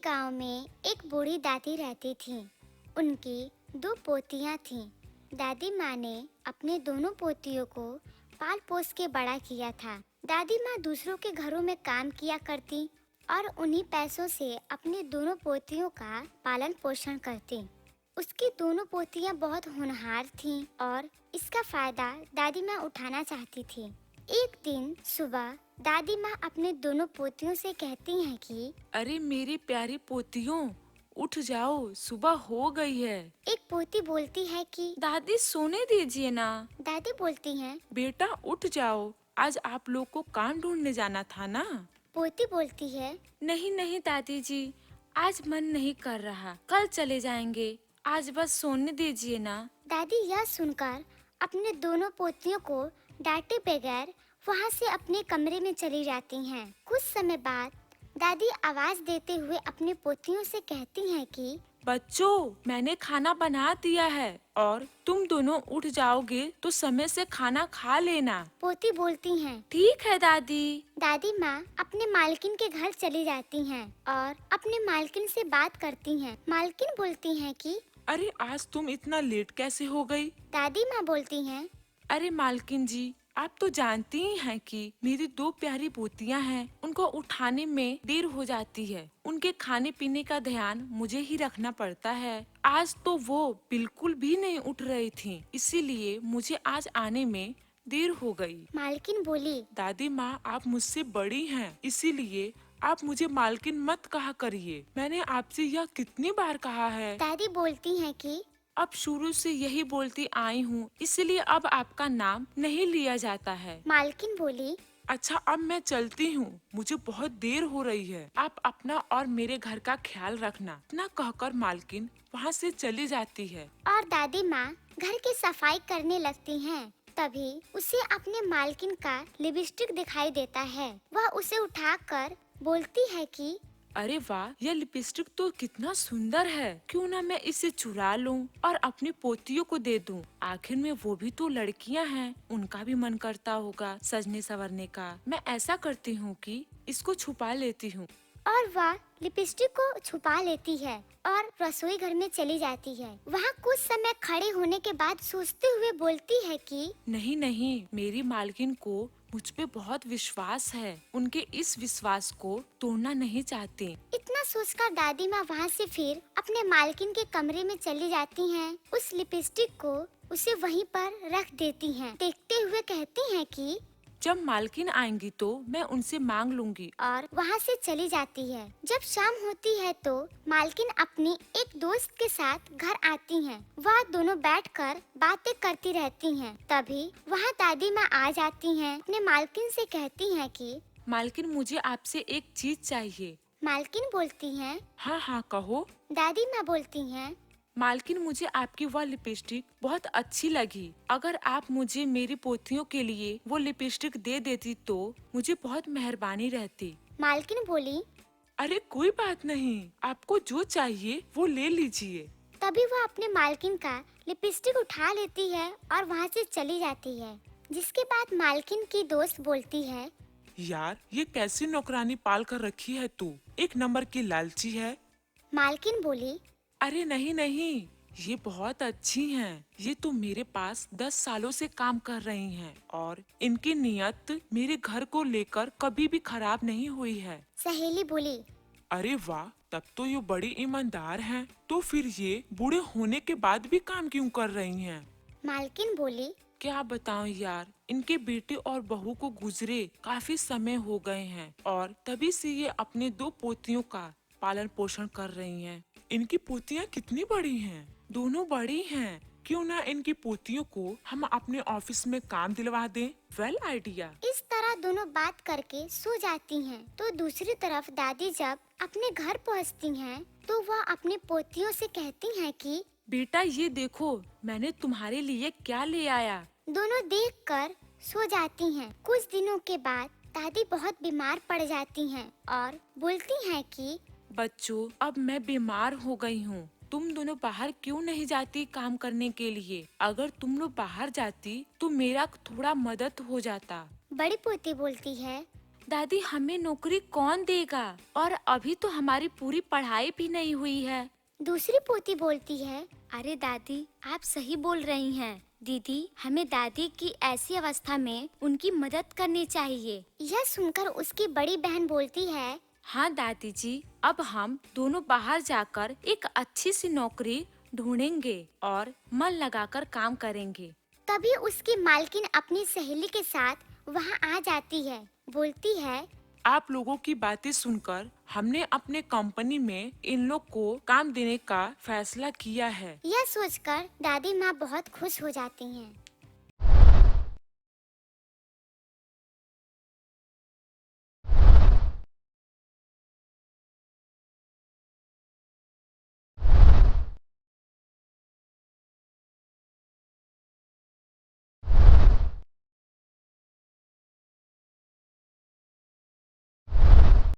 गांव में एक बूढ़ी दादी रहती थी। उनकी दो पोतियां थीं। दादी माँ ने अपने दोनों पोतियों को पाल पोस के बड़ा किया था। दादी माँ दूसरों के घरों में काम किया करती और उन्हीं पैसों से अपनी दोनों पोतियों का पालन पोषण करती। उसकी दोनों पोतियां बहुत होनहार थीं और इसका फायदा दादी माँ उठाना चाहती थी। एक दिन सुबह दादी माँ अपने दोनों पोतियों से कहती हैं कि अरे मेरी प्यारी पोतियों, उठ जाओ, सुबह हो गई है। एक पोती बोलती है कि दादी सोने दीजिए ना। दादी बोलती हैं। बेटा उठ जाओ, आज आप लोग को काम ढूंढने जाना था ना। पोती बोलती है। नहीं नहीं दादी जी, आज मन नहीं कर रहा, कल चले जाएंगे, आज बस सोने दीजिए ना। दादी यह सुनकर अपने दोनों पोतियों को डांटे बगैर वहाँ से अपने कमरे में चली जाती हैं। कुछ समय बाद दादी आवाज देते हुए अपने पोतियों से कहती हैं कि बच्चों, मैंने खाना बना दिया है और तुम दोनों उठ जाओगे तो समय से खाना खा लेना। पोती बोलती हैं। ठीक है दादी। दादी माँ अपने मालकिन के घर चली जाती हैं और अपने मालकिन से बात करती हैं। मालकिन बोलती हैं कि अरे आज तुम इतना लेट कैसे हो गई? दादी माँ बोलती हैं। अरे मालकिन जी, आप तो जानती ही हैं कि मेरी दो प्यारी पोतियां हैं, उनको उठाने में देर हो जाती है। उनके खाने पीने का ध्यान मुझे ही रखना पड़ता है। आज तो वो बिल्कुल भी नहीं उठ रही थीं, इसीलिए मुझे आज आने में देर हो गई। मालकिन बोली। दादी माँ, आप मुझसे बड़ी हैं, इसीलिए आप मुझे मालकिन मत कहा करिए। मैंने आपसे यह कितनी बार कहा है। दादी बोलती हैं कि अब शुरू से यही बोलती आई हूँ, इसलिए अब आपका नाम नहीं लिया जाता है। मालकिन बोली। अच्छा, अब मैं चलती हूँ, मुझे बहुत देर हो रही है। आप अपना और मेरे घर का ख्याल रखना। इतना कहकर मालकिन वहाँ से चली जाती है। और दादी माँ घर की सफाई करने लगती हैं। तभी उसे अपने मालकिन का लिपस्टिक दिखाई देता है। वह उसे उठाकर बोलती है कि अरे वाह, यह लिपस्टिक तो कितना सुंदर है। क्यों ना मैं इसे चुरा लूं और अपनी पोतियों को दे दूं। आखिर में वो भी तो लड़कियां हैं, उनका भी मन करता होगा सजने संवरने का। मैं ऐसा करती हूँ कि इसको छुपा लेती हूँ। और वह लिपस्टिक को छुपा लेती है और रसोई घर में चली जाती है। वहाँ कुछ समय खड़े होने के बाद सोचते हुए बोलती है कि नहीं नहीं, मेरी मालकिन को मुझ पे बहुत विश्वास है। उनके इस विश्वास को तोड़ना नहीं चाहती। इतना सोचकर दादी माँ वहाँ से फिर अपने मालकिन के कमरे में चली जाती हैं। उस लिपस्टिक को उसे वहीं पर रख देती हैं। देखते हुए कहती हैं कि जब मालकिन आएंगी तो मैं उनसे मांग लूंगी। और वहाँ से चली जाती है। जब शाम होती है तो मालकिन अपनी एक दोस्त के साथ घर आती हैं। वह दोनों बैठकर बातें करती रहती हैं। तभी वहाँ दादी माँ आ जाती हैं। अपने मालकिन से कहती हैं कि मालकिन, मुझे आपसे एक चीज चाहिए। मालकिन बोलती हैं। हाँ हाँ कहो। दादी माँ बोलती हैं। मालकिन, मुझे आपकी वह लिपस्टिक बहुत अच्छी लगी। अगर आप मुझे मेरी पोतियों के लिए वो लिपस्टिक दे देती तो मुझे बहुत मेहरबानी रहती। मालकिन बोली। अरे कोई बात नहीं, आपको जो चाहिए वो ले लीजिए। तभी वह अपने मालकिन का लिपस्टिक उठा लेती है और वहाँ से चली जाती है। जिसके बाद मालकिन की दोस्त बोलती है। यार, ये कैसी नौकरानी पाल कर रखी है तू? एक नंबर की लालची है। मालकिन बोली। अरे नहीं नहीं, ये बहुत अच्छी हैं। ये तो मेरे पास 10 सालों से काम कर रही हैं और इनकी नियत मेरे घर को लेकर कभी भी खराब नहीं हुई है। सहेली बोली। अरे वाह, तब तो ये बड़ी ईमानदार हैं। तो फिर ये बूढ़े होने के बाद भी काम क्यों कर रही हैं? मालकिन बोली। क्या बताऊं यार, इनके बेटे और बहू को गुजरे काफी समय हो गए हैं और तभी से ये अपने दो पोतियों का पालन पोषण कर रही हैं। इनकी पोतियां कितनी बड़ी हैं? दोनों बड़ी हैं। क्यों ना इनकी पोतियों को हम अपने ऑफिस में काम दिलवा दें? Well idea. इस तरह दोनों बात करके सो जाती हैं। तो दूसरी तरफ दादी जब अपने घर पहुंचती हैं, तो वह अपनी पोतियों से कहती हैं कि बेटा ये देखो, मैंने तुम्हारे लिए क्या ले आया। दोनों देखकर सो जाती हैं। कुछ दिनों के बाद दादी बहुत बीमार पड़ जाती हैं और बोलती हैं कि बच्चों, अब मैं बीमार हो गई हूँ। तुम दोनों बाहर क्यों नहीं जाती काम करने के लिए? अगर तुम लोग बाहर जाती तो मेरा थोड़ा मदद हो जाता। बड़ी पोती बोलती है। दादी हमें नौकरी कौन देगा? और अभी तो हमारी पूरी पढ़ाई भी नहीं हुई है। दूसरी पोती बोलती है, अरे दादी, आप सही बोल रही हैं। दीदी, हमें दादी की ऐसी अवस्था में उनकी मदद करनी चाहिए। यह सुनकर उसकी बड़ी बहन बोलती है, हाँ दादी जी, अब हम दोनों बाहर जाकर एक अच्छी सी नौकरी ढूंढेंगे और मन लगाकर काम करेंगे। तभी उसकी मालकिन अपनी सहेली के साथ वहाँ आ जाती है। बोलती है, आप लोगों की बातें सुनकर हमने अपने कंपनी में इन लोग को काम देने का फैसला किया है। यह सोचकर दादी माँ बहुत खुश हो जाती हैं।